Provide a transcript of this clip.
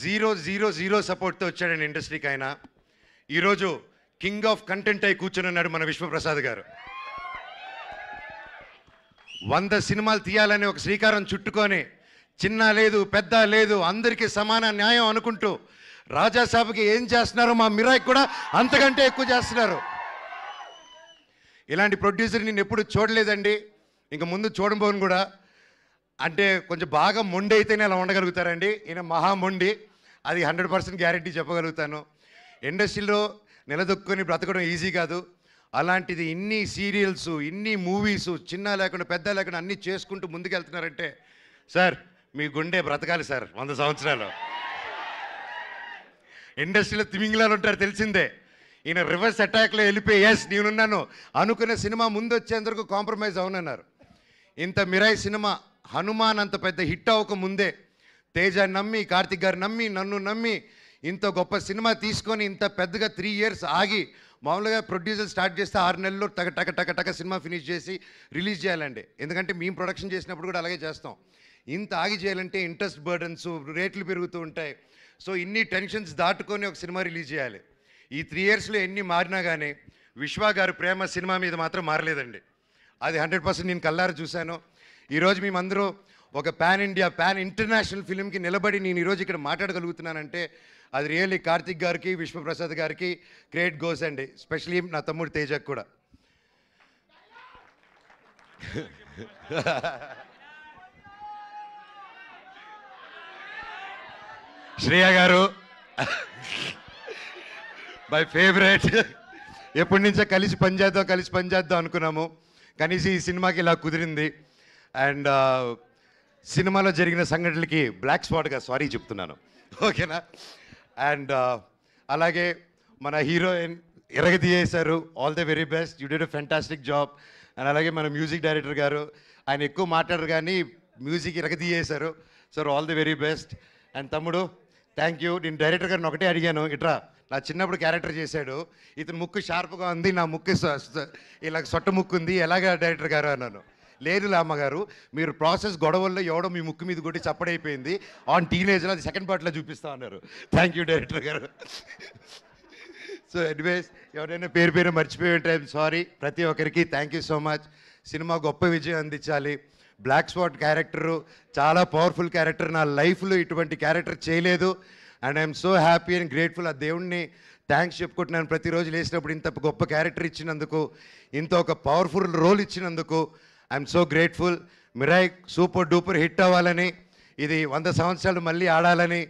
Zero zero zero సపోర్ట్తో వచ్చాడండి ఇండస్ట్రీకి. ఆయన ఈరోజు కింగ్ ఆఫ్ కంటెంట్ అయి కూర్చొని ఉన్నాడు మన విశ్వప్రసాద్ గారు. 100 సినిమాలు తీయాలని ఒక శ్రీకారం చుట్టుకొని చిన్న లేదు పెద్ద లేదు అందరికీ సమాన న్యాయం అనుకుంటూ రాజాసాబ్కి ఏం చేస్తున్నారో మా మిరాయికి కూడా అంతకంటే ఎక్కువ చేస్తున్నారు. ఇలాంటి ప్రొడ్యూసర్ నేను ఎప్పుడు చూడలేదండి, ఇంక ముందు చూడబోను కూడా. అంటే కొంచెం బాగా మొండి అయితేనే అలా ఉండగలుగుతారండి. ఈయన మహా మొండి, అది 100% గ్యారెంటీ చెప్పగలుగుతాను. ఇండస్ట్రీలో నిలదొక్కుని బ్రతకడం ఈజీ కాదు. అలాంటిది ఇన్ని సీరియల్స్, ఇన్ని మూవీస్, చిన్న లేకుండా పెద్ద లేకుండా అన్నీ చేసుకుంటూ ముందుకెళ్తున్నారంటే సార్ మీ గుండె బ్రతకాలి సార్ 100 సంవత్సరాలు. ఇండస్ట్రీలో తిమింగిలాలు ఉంటారు తెలిసిందే. ఈయన రివర్స్ అటాక్లో వెళ్ళిపోయి ఎస్ నేనున్నాను అనుకునే సినిమా ముందు వచ్చేందుకు కాంప్రమైజ్ అవునన్నారు. ఇంత మిరాయి సినిమా హనుమాన్ అంత పెద్ద హిట్ అవ్వక ముందే తేజ నమ్మి, కార్తిక్ గారు నమ్మి, నన్ను నమ్మి ఇంత గొప్ప సినిమా తీసుకొని ఇంత పెద్దగా 3 years ఆగి, మామూలుగా ప్రొడ్యూసర్ స్టార్ట్ చేస్తే 6 నెలల్లో టక టక టక టక సినిమా ఫినిష్ చేసి రిలీజ్ చేయాలండి. ఎందుకంటే మేము ప్రొడక్షన్ చేసినప్పుడు కూడా అలాగే చేస్తాం. ఇంత ఆగి చేయాలంటే ఇంట్రెస్ట్ బర్డన్స్, రేట్లు పెరుగుతూ ఉంటాయి. సో ఇన్ని టెన్షన్స్ దాటుకొని ఒక సినిమా రిలీజ్ చేయాలి. ఈ 3 yearsలో ఎన్ని మారినా కానీ విశ్వ గారి ప్రేమ సినిమా మీద మాత్రం మారలేదండి. అది 100% నేను కల్లారా చూశాను. ఈరోజు మేమందరూ ఒక పాన్ ఇండియా, పాన్ ఇంటర్నేషనల్ ఫిలింకి నిలబడి నేను ఈరోజు ఇక్కడ మాట్లాడగలుగుతున్నానంటే అది రియల్లీ కార్తిక్ గారికి, విశ్వప్రసాద్ గారికి క్రెడిట్ గోస్ అండి. స్పెషలీ నా తమ్ముడు తేజకు కూడా. శ్రేయ గారు మై ఫేవరెట్. ఎప్పటి నుంచో కలిసి పనిచేద్దాం అనుకున్నాము. కనీసం ఈ సినిమాకి ఇలా కుదిరింది. అండ్ సినిమాలో జరిగిన సంఘటనలకి బ్లాక్ స్పాట్గా సారీ చెప్తున్నాను, ఓకేనా. అండ్ అలాగే మన హీరోయిన్ ఎరగదీయేశారు. All the very best, you did a fantastic job. And అలాగే మన మ్యూజిక్ డైరెక్టర్ గారు, ఆయన ఎక్కువ మాట్లాడరు కానీ మ్యూజిక్ ఎరగదీయేశారు. Sir all the very best. And తమ్ముడు థ్యాంక్ యూ. నేను డైరెక్టర్ గారిని ఒకటే అడిగాను, ఇట్రా నా చిన్నప్పుడు క్యారెక్టర్ చేశాడు, ఇతను ముక్కు షార్ప్గా ఉంది, నా ముక్కు ఇలా సొట్ట ముక్కు ఉంది, ఎలాగా డైరెక్టర్ గారు అన్నాను. లేదులే అమ్మగారు, మీరు ప్రాసెస్ గొడవల్లో ఎవడో మీ ముక్కు మీద కొట్టి చప్పడైపోయింది, ఆన్ టీనేజ్లో అది సెకండ్ పార్ట్లో చూపిస్తా అన్నారు. థ్యాంక్ యూ డైరెక్టర్ గారు. సో ఎనీవేస్ ఎవరైనా పేరు మర్చిపోయి ఉంటే ఐఎమ్ సారీ. ప్రతి ఒక్కరికి thank you so much. Cinema గొప్ప విజయం అందించాలి. బ్లాక్ స్పాట్ క్యారెక్టరు చాలా పవర్ఫుల్ క్యారెక్టర్. నా లైఫ్లో ఇటువంటి క్యారెక్టర్ చేయలేదు. And I'm so happy and grateful. ఆ దేవుణ్ణి థ్యాంక్స్ చెప్పుకుంటున్నాను. ప్రతిరోజు లేచినప్పుడు ఇంత గొప్ప క్యారెక్టర్ ఇచ్చినందుకు, ఇంత ఒక పవర్ఫుల్ రోల్ ఇచ్చినందుకు I'm so grateful. Mirai super duper hit అవ్వాలని, ఇది 100 సంవత్సరాలు మళ్ళీ ఆడాలని